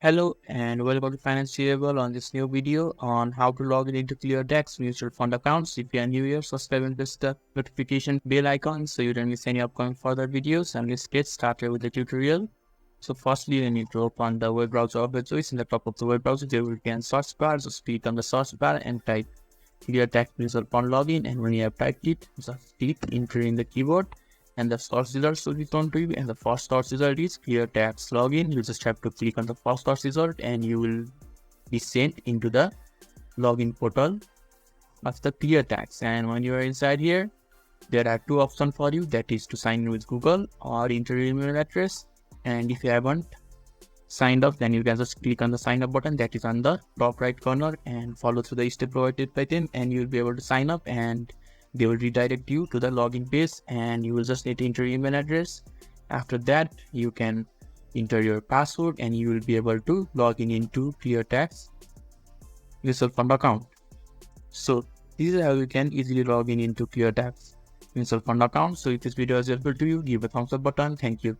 Hello and welcome to Financeable on this new video on how to log in into Cleartax mutual fund accounts. If you are new here, subscribe and press the notification bell icon so you don't miss any upcoming further videos. And let's get started with the tutorial. So firstly, you need to open the web browser of your choice. In the top of the web browser, there will be a search bar. Just click on the search bar and type Cleartax mutual fund login. And when you have typed it, just click enter in the keyboard. And the search results will be shown to you, and the first search result is Cleartax login. You just have to click on the first search result and you will be sent into the login portal of the Cleartax. And when you are inside here, there are two options for you, that is to sign in with Google or enter your email address. And if you haven't signed up, then you can just click on the sign up button that is on the top right corner and follow through the step provided by them, and you'll be able to sign up and they will redirect you to the login page, and you will just need to enter your email address. After that, you can enter your password and you will be able to log in into Cleartax mutual fund account. So this is how you can easily log in into Cleartax mutual fund account. So if this video is helpful to you, give a thumbs up button. Thank you.